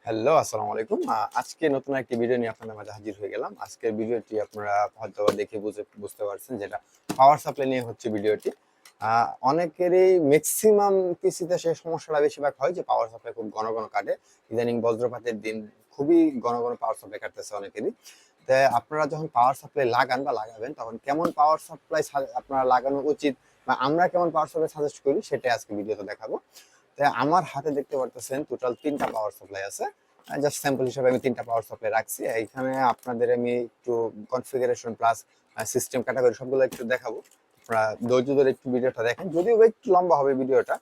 Hello, আসসালামু আলাইকুম। আজকে নতুন একটি ভিডিও নিয়ে আপনাদের মাঝে হাজির হয়ে গেলাম। আজকের ভিডিওটি আপনারা হয়তো দেখে বুঝতে পারছেন, যেটা পাওয়ার সাপ্লাই নিয়ে হচ্ছে ভিডিওটি। অনেকেরই ম্যাক্সিমাম পিসিতে সেই সমস্যাটা বেশিরভাগ হয় যে পাওয়ার সাপ্লাই খুব ঘন ঘন কাটে। ইদানিং বজ্রপাতের দিন খুবই ঘন ঘন পাওয়ার সাপ্লাই কাটতেছে অনেকেরই। তাই আপনারা যখন পাওয়ার সাপ্লাই লাগান বা লাগাবেন, তখন কেমন পাওয়ার সাপ্লাই আপনারা লাগানো উচিত বা আমরা কেমন পাওয়ার সাপ্লাই সাজেস্ট করি, সেটাই আজকে ভিডিওতে দেখাবো। তাই আমার হাতে দেখতে পারতেছেন টোটাল 3টা পাওয়ার সাপ্লাই আছে। জাস্ট স্যাম্পল হিসেবে আমি 3টা পাওয়ার সাপ্লাই রাখছি। এইখানে আপনাদের আমি একটু কনফিগারেশন প্লাস সিস্টেম ক্যাটাগরি সবগুলো একটু দেখাবো। আপনারা ধৈর্য ধরে একটু ভিডিওটা দেখেন, যদিও একটু লম্বা হবে ভিডিওটা।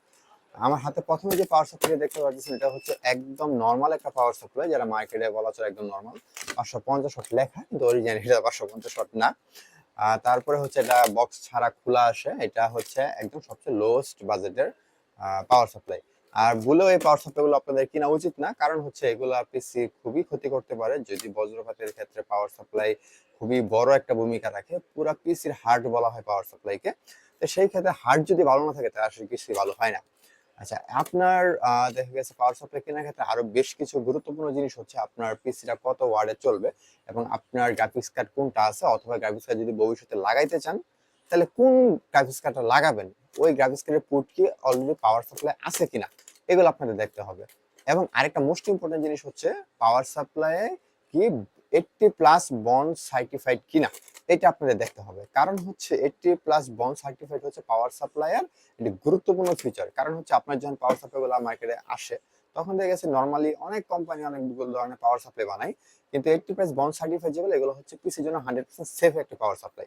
আমার হাতে প্রথমে যে পাওয়ার সাপ্লাই দেখতে পাচ্ছেন, এটা হচ্ছে একদম নর্মাল একটা পাওয়ার সাপ্লাই, যারা মার্কেটে বলা চলে একদম নর্মাল 550 ওয়াট লেখা, কিন্তু অরিজিনাল এটা 550 ওয়াট না। তারপরে হচ্ছে এটা বক্স ছাড়া খোলা আসে, এটা হচ্ছে একদম সবচেয়ে লোয়েস্ট বাজেটের পাওয়ার সাপ্লাই। আর বলেও এই পাওয়ার সাপ্লাই গুলো আপনাদের কিনা উচিত না, কারণ হচ্ছে এগুলো পিসি খুবই ক্ষতি করতে পারে। যদি বজ্রপাতের ক্ষেত্রে পাওয়ার সাপ্লাই খুবই বড় একটা ভূমিকা রাখে, পুরা পিসির হার্ট বলা হয় পাওয়ার সাপ্লাইকে। তো সেই ক্ষেত্রে হার্ট যদি ভালো না থাকে, তাহলে আসলে পিসি ভালো হয় না। আচ্ছা, আপনার দেখা গেছে পাওয়ার সাপ্লাই কেনার ক্ষেত্রে আরো বেশ কিছু গুরুত্বপূর্ণ জিনিস হচ্ছে আপনার পিসিটা কত ওয়ার্ডে চলবে এবং আপনার গ্রাফিক্স কার্ড কোনটা আছে, অথবা গ্রাফিক্স কার্ড যদি ভবিষ্যতে লাগাইতে চান, তাহলে কোন গ্রাফিক্স কার্ডটা লাগাবেন, ওই গ্রাফিক্স কার্ডের পোর্ট কি অলরেডি পাওয়ার সাপ্লাই আছে কিনা, এগুলো আপনাদের দেখতে হবে। এবং আরেকটা মোস্ট ইম্পর্টেন্ট জিনিস হচ্ছে পাওয়ার সাপ্লাই কি 80+ বন্ড সার্টিফাইড কিনা, এটা আপনাদের দেখতে হবে। কারণ হচ্ছে 80+ বন্ড সার্টিফাইড হচ্ছে পাওয়ার সাপ্লাইয়ের একটি গুরুত্বপূর্ণ ফিচার। কারণ হচ্ছে আপনার যখন পাওয়ার সাপ্লাই গুলো মার্কেটে আসে, তখন দেখা গেছে নর্মালি অনেক কোম্পানি অনেক ধরনের পাওয়ার সাপ্লাই বানায়, কিন্তু 80+ বন্ড সার্টিফাইড যেগুলো, এগুলো হচ্ছে পিসির জন্য 100% সেফ একটা পাওয়ার সাপ্লাই।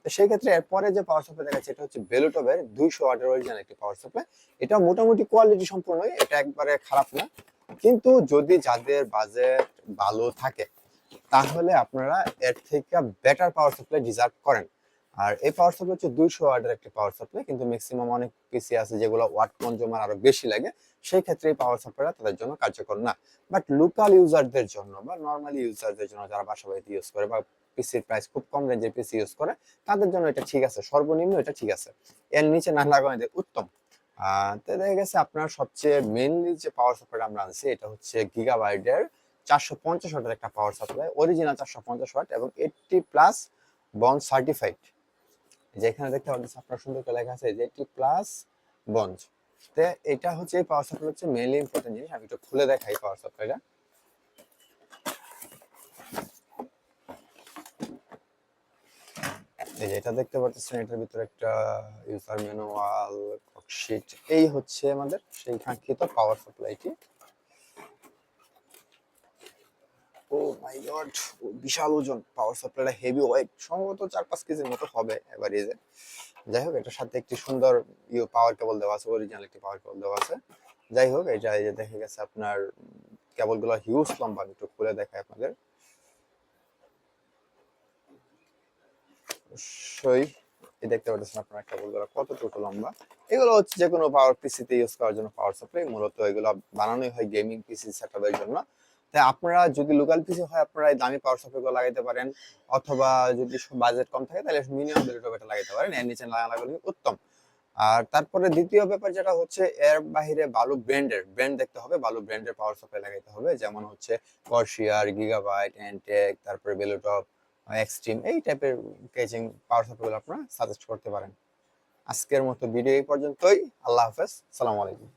তো সেই ক্ষেত্রে এরপরে যে পাওয়ার সাপ্লাই দেখা যাচ্ছে, এটা হচ্ছে বেলুটবের 200 ওয়াটের অরিজিনাল একটি পাওয়ার সাপ্লাই। এটা মোটামুটি কোয়ালিটি সম্পূর্ণই, এটা একবারে খারাপ না। কিন্তু যদি যাদের বাজেট ভালো থাকে, তাহলে আপনারা এর থেকে বেটার পাওয়ার সাপ্লাই ডিজার্ভ করেন। আর এই পাওয়ার সাপ্লাই হচ্ছে 200 ওয়াটের একটি পাওয়ার সাপ্লাই, কিন্তু ম্যাক্সিমাম অনেক পিসি আছে যেগুলো ওয়াট কনজিউমার আরো বেশি লাগে, সেই ক্ষেত্রে এই পাওয়ার সাপ্লাইটা তাদের জন্য কার্যকর না। বাট লোকাল ইউজারদের জন্য বা নর্মালি ইউজারদের জন্য, যারা বাসা বাড়িতে ইউজ করে বা পিসির প্রাইস খুব কম রেঞ্জের পিসি ইউজ করে, তাদের জন্য এটা ঠিক আছে, সর্বনিম্ন এটা ঠিক আছে। এর নিচে না লাগানো উত্তম। তো দেখা গেছে আপনার সবচেয়ে মেইনলি যে পাওয়ার সাপ্লাইটা আমরা আনছি, এটা হচ্ছে গিগাবাইটের 450 ওয়াটের একটা পাওয়ার সাপ্লাই, অরিজিনাল 450 ওয়াট এবং 80+ বন্ড সার্টিফাইড। যেখানে দেখতে পাচ্ছেন আপনার সুন্দর করে লেখা আছে যে 80+ বন্ড। তো এটা হচ্ছে এই পাওয়ার সাপ্লাই হচ্ছে মেইনলি ইম্পর্টেন্ট জিনিস। আমি একটু খুলে দেখাই পাওয়ার সাপ্লাইটা। এই যে এটা দেখতে পাচ্ছেন, এটার ভিতরে একটা ইউজার ম্যানুয়াল, ওয়ার্কশিট, এই হচ্ছে আমাদের সেই কাঙ্ক্ষিত পাওয়ার সাপ্লাইটি। ও মাই গড, বিশাল ওজন পাওয়ার সাপ্লাইটা, হেভি ওয়েট, সম্ভবত 4-5 কেজির মতো হবে এভারেজে। যাই হোক, এটার সাথে একটি সুন্দর পাওয়ার কেবল দেওয়া আছে, অরিজিনাল একটি পাওয়ার কেবল দেওয়া আছে। যাই হোক, এটা এই যে দেখা গেছে আপনার কেবলগুলো হিউজ লম্বা, আমি একটু খুলে দেখাই আপনাদের। অবশ্যই এই দেখতে পাচ্ছেন আপনারা কেবলগুলো কতটুকু লম্বা। এগুলো হচ্ছে যে কোনো পাওয়ার পিসিতে ইউজ করার জন্য পাওয়ার সাপ্লাই, মূলত এগুলো বানানোই হয় গেমিং পিসি সেটআপের জন্য। তাই আপনারা যদি লোকাল পিসি হয়, আপনারা এই দামি পাওয়ার সাপ্লাই গুলো লাগাইতে পারেন, অথবা যদি বাজেট কম থাকে তাহলে মিনিমাম বেলুটপ এটা লাগাইতে পারেন, এর নিচে লাগালে উত্তম। আর তারপরে দ্বিতীয় ব্যাপার যেটা হচ্ছে, এর বাহিরে ভালো ব্র্যান্ড দেখতে হবে, ভালো ব্র্যান্ডের পাওয়ার সাপ্লাই লাগাইতে হবে, যেমন হচ্ছে কর্সিয়ার, গিগাবাইট, এনটেক, তারপরে বেলুটপ, এক্সট্রিম, এই টাইপের কেজিং পাওয়ার সাপ্লাই আপনারা সাজেস্ট করতে পারেন। আজকের মতো ভিডিও এই পর্যন্তই। আল্লাহ হাফেজ, সালাম আলাইকুম।